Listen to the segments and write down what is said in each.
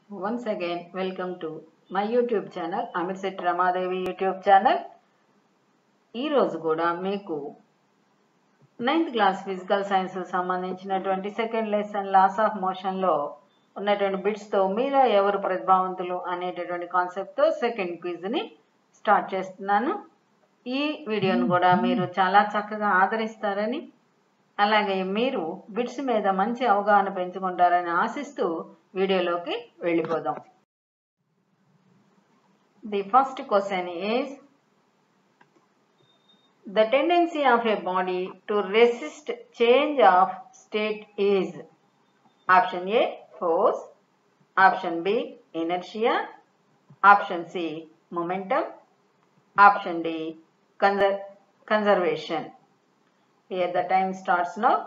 Once again, welcome to my YouTube channel, Amirset Ramadevi YouTube channel. ఈ రోజు కూడా మీకు 9th క్లాస్ ఫిజికల్ సైన్స్ సంబంధించినటువంటి second lesson laws of motion లో ఉన్నటువంటి బిట్స్ తో మీలో ఎవరు ప్రతిభావంతులు అనేటటువంటి కాన్సెప్ట్ తో సెకండ్ క్విజ్ ని స్టార్ట్ చేస్తున్నాను. ఈ వీడియోను కూడా మీరు చాలా చక్కగా ఆదరిస్తారని అలాగే మీరు బిట్స్ మీద మంచి అవగాహన పెంచుకుంటారని ఆశిస్తూ వీడియోలోకి వెళ్ళిపోదాం. The first question is, the tendency of a body to resist change of state is option A force, option B inertia, option C momentum, option D conservation. Here the time starts now.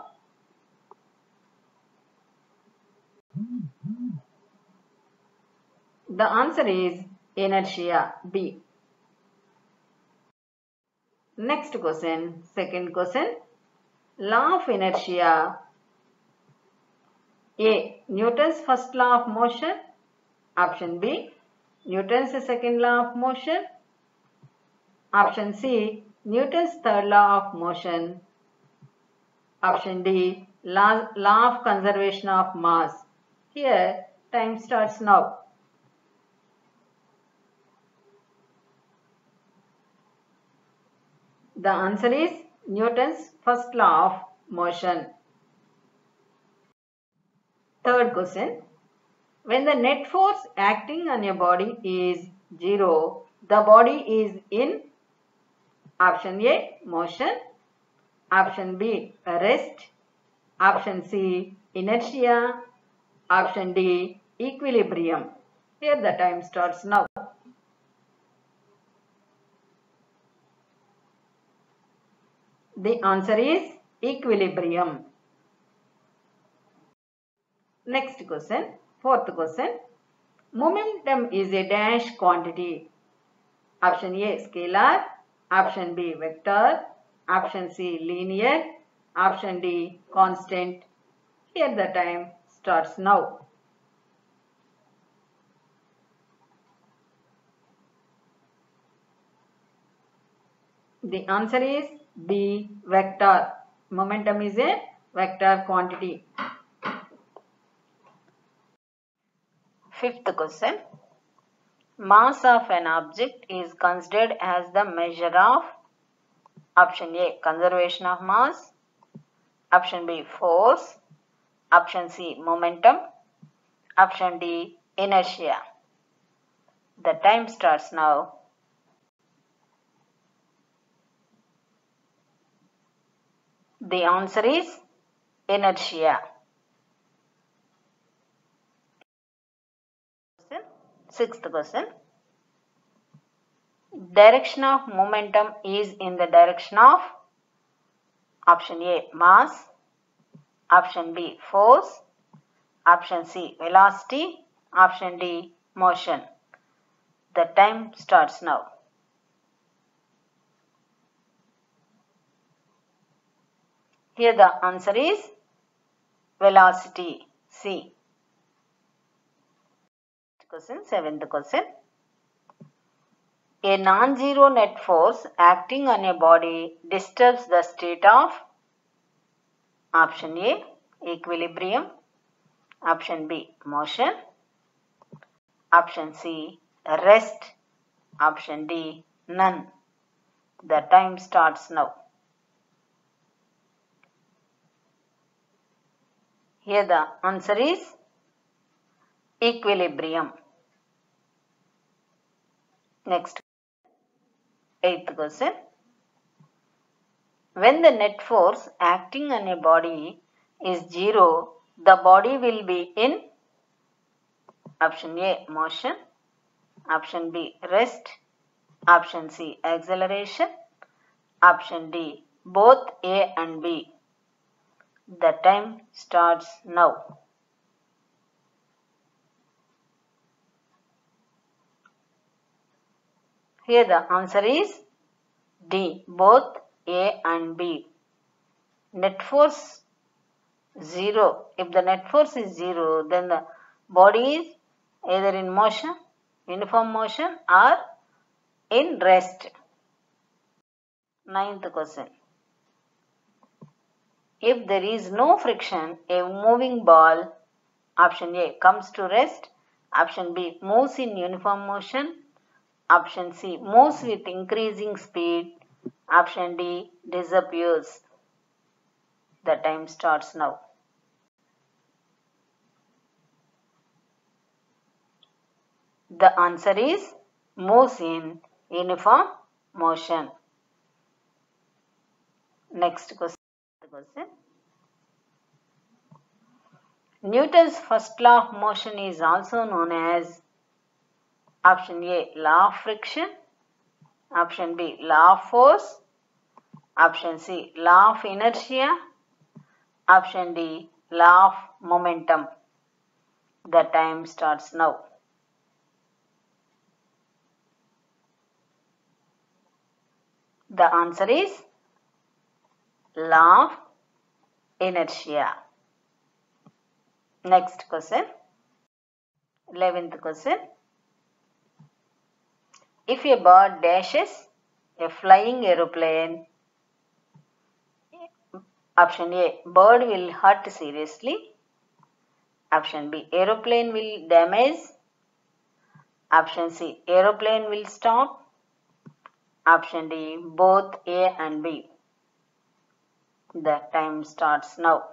The answer is inertia, B. Next question, second question. Law of inertia. A. Newton's first law of motion. Option B. Newton's second law of motion. Option C. Newton's third law of motion. Option D. Law of conservation of mass. Here time starts now. The answer is Newton's first law of motion. Third question. When the net force acting on a body is 0, the body is in option A motion, option B rest, option C inertia, option D equilibrium. Here the time starts now. The answer is equilibrium. Next question, fourth question. Momentum is a dash quantity. Option A scalar, option B vector, option C linear, option D constant. Here the time starts now. The answer is B vector. Momentum is a vector quantity. Fifth question. Mass of an object is considered as the measure of option A conservation of mass, option B force, option C momentum, option D inertia. The time starts now. The answer is inertia. Sixth question. Direction of momentum is in the direction of option A mass, option B force, option C velocity, option D motion. The time starts now. Here the answer is velocity, C. Question, seventh question. A non-zero net force acting on a body disturbs the state of option A equilibrium, option B motion, option C rest, option D none. The time starts now. Here the answer is equilibrium. Next, eighth question. When the net force acting on a body is 0, the body will be in option A motion, option B rest, option C acceleration, option D both A and B. The time starts now. Here the answer is D, both A and B. Net force 0. If the net force is 0, then the body is either in motion, uniform motion, or in rest. Ninth question. If there is no friction, a moving ball, option A, comes to rest, option B, moves in uniform motion, option C, moves with increasing speed, option D, disappears. The time starts now. The answer is moves in uniform motion. Next question. Newton's first law of motion is also known as option A, law of friction, option B, law of force, option C, law of inertia, option D, law of momentum. The time starts now. The answer is law of inertia. Next question. 11th question. If a bird dashes a flying aeroplane, option A, bird will hurt seriously, option B, aeroplane will damage, option C, aeroplane will stop, option D, both A and B. The time starts now.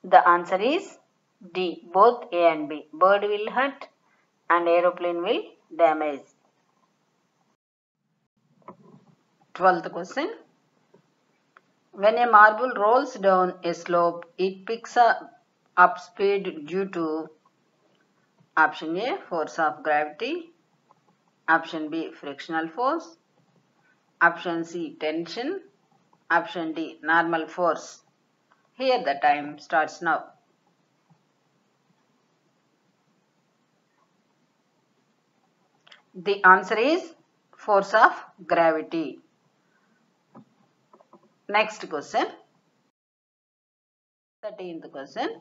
The answer is D, both A and B. Bird will hurt and aeroplane will damage. 12th question. When a marble rolls down a slope, it picks up speed due to option A, force of gravity, option B, frictional force, option C, tension, option D, normal force. Here the time starts now. The answer is force of gravity. Next question. 13th question.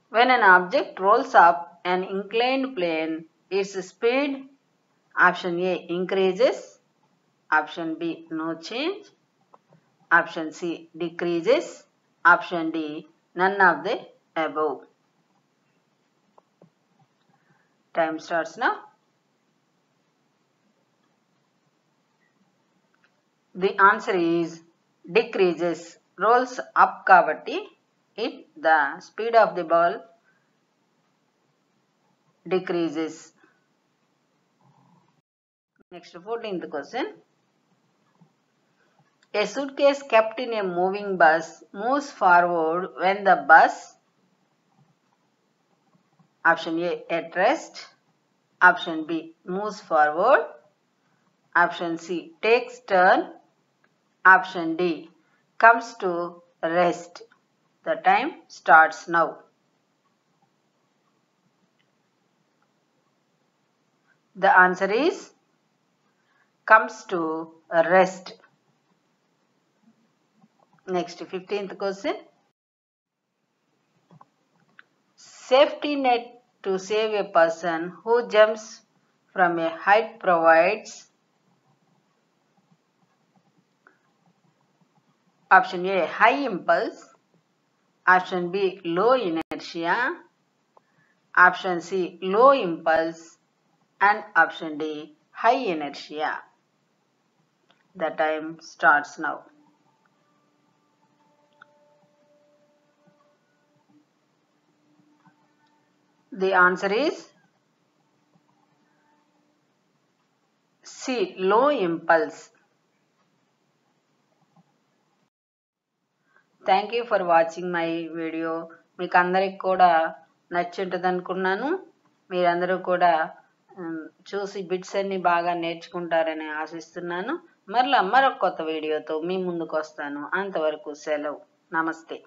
When an object rolls up an inclined plane, its speed, option A, increases, option B, no change, option C, decreases, option D, none of the above. Time starts now. The answer is decreases. Rolls up kabatti, the speed of the ball decreases. Next, 14th question. A suitcase kept in a moving bus moves forward when the bus, option A, at rest, option B, moves forward, option C, takes turn, option D, comes to rest. The time starts now. The answer is comes to rest. Next, 15th question. Safety net to save a person who jumps from a height provides option A, high impulse, option B, low inertia, option C, low impulse, and option D, high inertia. The time starts now. The answer is C, low impulse. Thank you for watching my video. మీకు అందరికి కూడా నచ్చుంటుంది అనుకున్నాను. మీరందరూ కూడా చూసి bits అన్ని బాగా నేర్చుకుంటారని ఆశిస్తున్నాను. మరలా మరొక కొత్త వీడియోతో మీ ముందుకు వస్తాను. అంతవరకు సెలవు. నమస్తే.